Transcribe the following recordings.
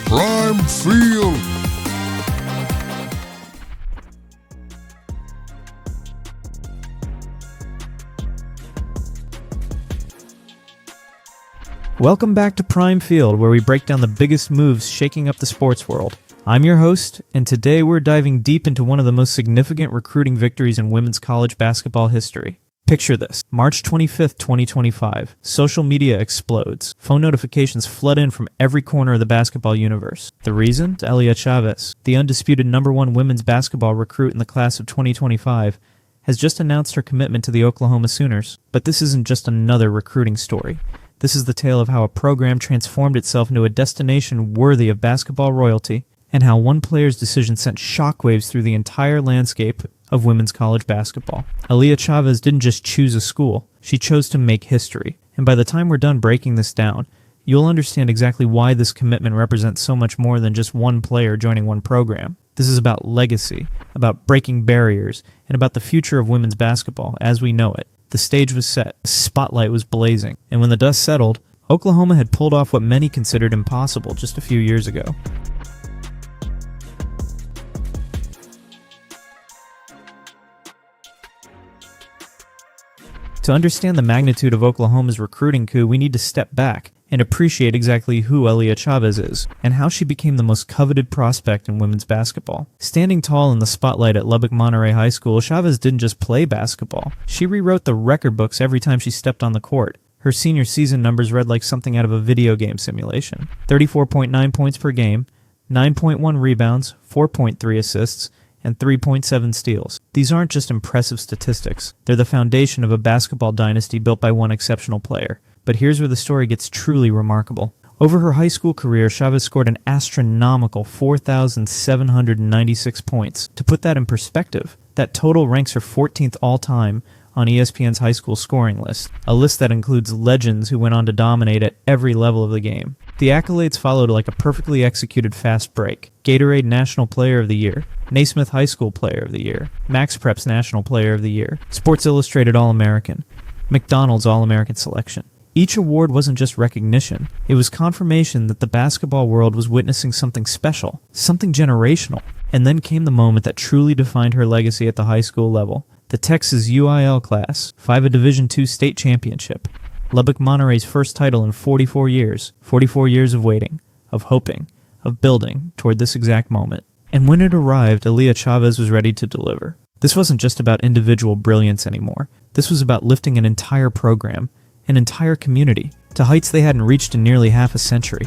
Prime Field. Welcome back to Prime Field, where we break down the biggest moves shaking up the sports world. I'm your host, and today we're diving deep into one of the most significant recruiting victories in women's college basketball history. Picture this. March 25th, 2025. Social media explodes. Phone notifications flood in from every corner of the basketball universe. The reason? It's Aaliyah Chavez, the undisputed #1 women's basketball recruit in the class of 2025, has just announced her commitment to the Oklahoma Sooners. But this isn't just another recruiting story. This is the tale of how a program transformed itself into a destination worthy of basketball royalty, and how one player's decision sent shockwaves through the entire landscape of women's college basketball. Aaliyah Chavez didn't just choose a school, she chose to make history. And by the time we're done breaking this down, you'll understand exactly why this commitment represents so much more than just one player joining one program. This is about legacy, about breaking barriers, and about the future of women's basketball as we know it. The stage was set, the spotlight was blazing, and when the dust settled, Oklahoma had pulled off what many considered impossible just a few years ago. To understand the magnitude of Oklahoma's recruiting coup, we need to step back and appreciate exactly who Aaliyah Chavez is, and how she became the most coveted prospect in women's basketball. Standing tall in the spotlight at Lubbock Monterey High School, Chavez didn't just play basketball. She rewrote the record books every time she stepped on the court. Her senior season numbers read like something out of a video game simulation. 34.9 points per game, 9.1 rebounds, 4.3 assists, and 3.7 steals. These aren't just impressive statistics. They're the foundation of a basketball dynasty built by one exceptional player. But here's where the story gets truly remarkable. Over her high school career, Chavez scored an astronomical 4,796 points. To put that in perspective, that total ranks her 14th all-time on ESPN's high school scoring list, a list that includes legends who went on to dominate at every level of the game. The accolades followed like a perfectly executed fast break. Gatorade National Player of the Year, Naismith High School Player of the Year, Max Preps National Player of the Year, Sports Illustrated All-American, McDonald's All-American Selection. Each award wasn't just recognition, it was confirmation that the basketball world was witnessing something special, something generational. And then came the moment that truly defined her legacy at the high school level. The Texas UIL class, 5A Division II state championship. Lubbock Monterey's first title in 44 years of waiting, of hoping, of building toward this exact moment. And when it arrived, Aaliyah Chavez was ready to deliver. This wasn't just about individual brilliance anymore. This was about lifting an entire program, an entire community, to heights they hadn't reached in nearly half a century.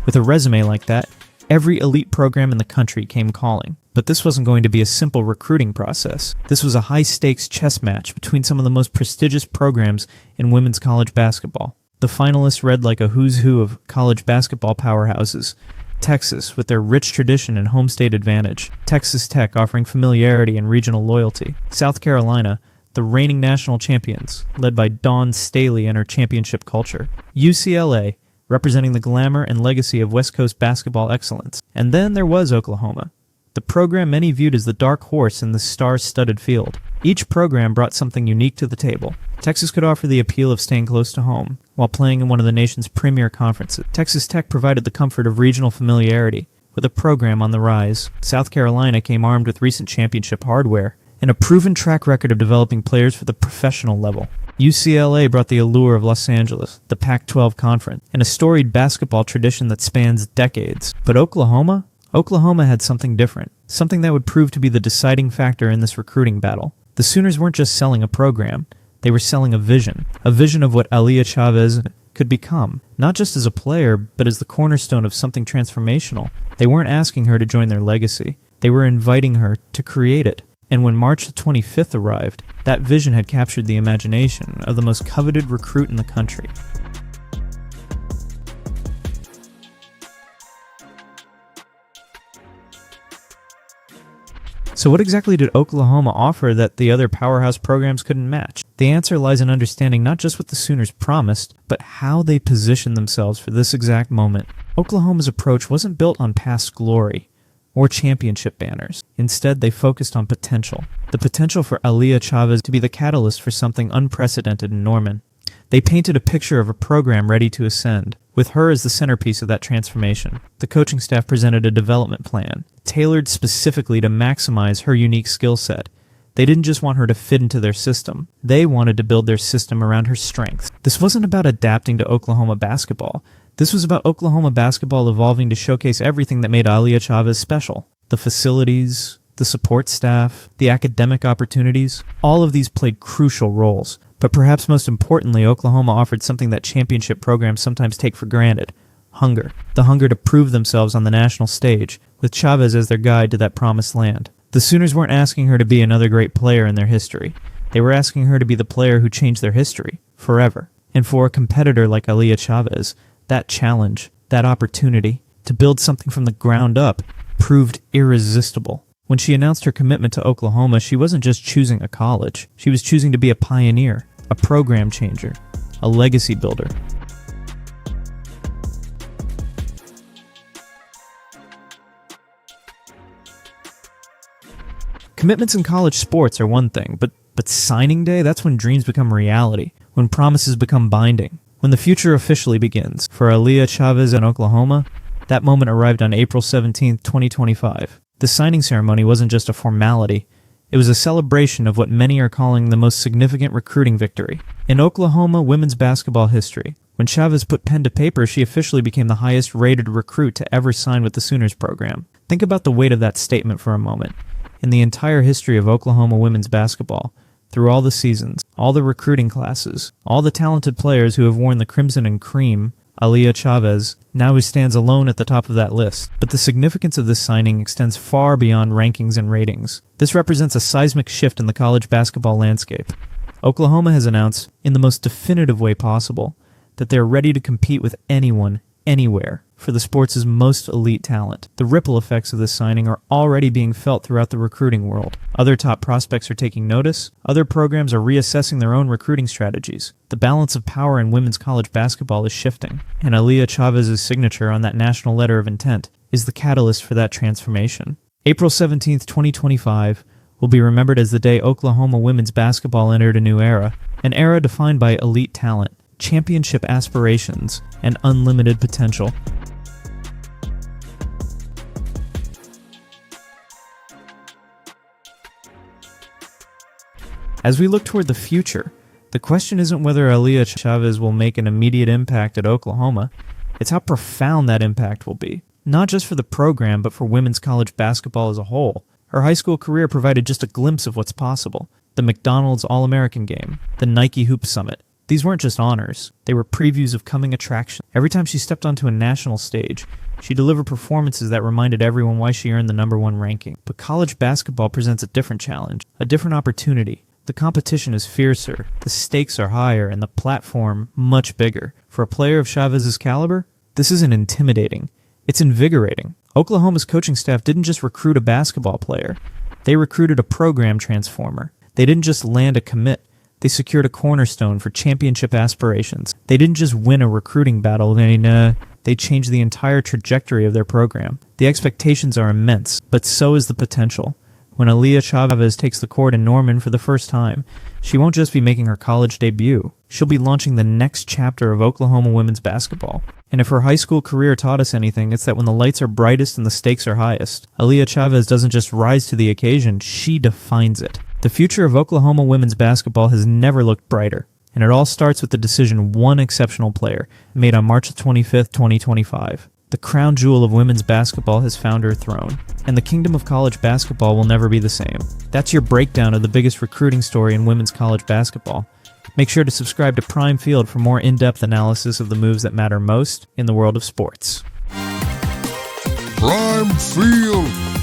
With a resume like that, every elite program in the country came calling. But this wasn't going to be a simple recruiting process. This was a high-stakes chess match between some of the most prestigious programs in women's college basketball. The finalists read like a who's who of college basketball powerhouses. Texas, with their rich tradition and home state advantage. Texas Tech, offering familiarity and regional loyalty. South Carolina, the reigning national champions, led by Dawn Staley and her championship culture. UCLA, representing the glamour and legacy of West Coast basketball excellence. And then there was Oklahoma, the program many viewed as the dark horse in this star-studded field. Each program brought something unique to the table. Texas could offer the appeal of staying close to home, while playing in one of the nation's premier conferences. Texas Tech provided the comfort of regional familiarity, with a program on the rise. South Carolina came armed with recent championship hardware, and a proven track record of developing players for the professional level. UCLA brought the allure of Los Angeles, the Pac-12 conference, and a storied basketball tradition that spans decades. But Oklahoma had something different, something that would prove to be the deciding factor in this recruiting battle. The Sooners weren't just selling a program, they were selling a vision of what Aaliyah Chavez could become, not just as a player, but as the cornerstone of something transformational. They weren't asking her to join their legacy, they were inviting her to create it. And when March the 25th arrived, that vision had captured the imagination of the most coveted recruit in the country. So what exactly did Oklahoma offer that the other powerhouse programs couldn't match? The answer lies in understanding not just what the Sooners promised, but how they positioned themselves for this exact moment. Oklahoma's approach wasn't built on past glory or championship banners. Instead, they focused on potential. The potential for Aaliyah Chavez to be the catalyst for something unprecedented in Norman. They painted a picture of a program ready to ascend, with her as the centerpiece of that transformation. The coaching staff presented a development plan, tailored specifically to maximize her unique skill set. They didn't just want her to fit into their system. They wanted to build their system around her strengths. This wasn't about adapting to Oklahoma basketball. This was about Oklahoma basketball evolving to showcase everything that made Aaliyah Chavez special. The facilities, the support staff, the academic opportunities, all of these played crucial roles. But perhaps most importantly, Oklahoma offered something that championship programs sometimes take for granted: hunger. The hunger to prove themselves on the national stage, with Chavez as their guide to that promised land. The Sooners weren't asking her to be another great player in their history. They were asking her to be the player who changed their history, forever. And for a competitor like Aaliyah Chavez, that challenge, that opportunity, to build something from the ground up, proved irresistible. When she announced her commitment to Oklahoma, she wasn't just choosing a college. She was choosing to be a pioneer, a program changer, a legacy builder. Commitments in college sports are one thing, but signing day, that's when dreams become reality, when promises become binding, when the future officially begins. For Aaliyah Chavez in Oklahoma, that moment arrived on April 17, 2025. The signing ceremony wasn't just a formality. It was a celebration of what many are calling the most significant recruiting victory in Oklahoma women's basketball history. When Chavez put pen to paper, she officially became the highest-rated recruit to ever sign with the Sooners program. Think about the weight of that statement for a moment. In the entire history of Oklahoma women's basketball, through all the seasons, all the recruiting classes, all the talented players who have worn the crimson and cream, Aaliyah Chavez now stands alone at the top of that list. But the significance of this signing extends far beyond rankings and ratings. This represents a seismic shift in the college basketball landscape. Oklahoma has announced, in the most definitive way possible, that they're ready to compete with anyone, anywhere, for the sport's most elite talent. The ripple effects of this signing are already being felt throughout the recruiting world. Other top prospects are taking notice. Other programs are reassessing their own recruiting strategies. The balance of power in women's college basketball is shifting, and Aaliyah Chavez's signature on that national letter of intent is the catalyst for that transformation. April 17, 2025 will be remembered as the day Oklahoma women's basketball entered a new era, an era defined by elite talent, championship aspirations, and unlimited potential. As we look toward the future, the question isn't whether Aaliyah Chavez will make an immediate impact at Oklahoma, it's how profound that impact will be. Not just for the program, but for women's college basketball as a whole. Her high school career provided just a glimpse of what's possible. The McDonald's All-American Game, the Nike Hoop Summit. These weren't just honors, they were previews of coming attraction. Every time she stepped onto a national stage, she delivered performances that reminded everyone why she earned the #1 ranking. But college basketball presents a different challenge, a different opportunity. The competition is fiercer, the stakes are higher, and the platform much bigger. For a player of Chavez's caliber, this isn't intimidating, it's invigorating. Oklahoma's coaching staff didn't just recruit a basketball player, they recruited a program transformer. They didn't just land a commit, they secured a cornerstone for championship aspirations. They didn't just win a recruiting battle, they changed the entire trajectory of their program. The expectations are immense, but so is the potential. When Aaliyah Chavez takes the court in Norman for the first time, she won't just be making her college debut. She'll be launching the next chapter of Oklahoma women's basketball. And if her high school career taught us anything, it's that when the lights are brightest and the stakes are highest, Aaliyah Chavez doesn't just rise to the occasion, she defines it. The future of Oklahoma women's basketball has never looked brighter, and it all starts with the decision of one exceptional player made on March 25, 2025. The crown jewel of women's basketball has found her throne, and the kingdom of college basketball will never be the same. That's your breakdown of the biggest recruiting story in women's college basketball. Make sure to subscribe to Prime Field for more in-depth analysis of the moves that matter most in the world of sports. Prime Field.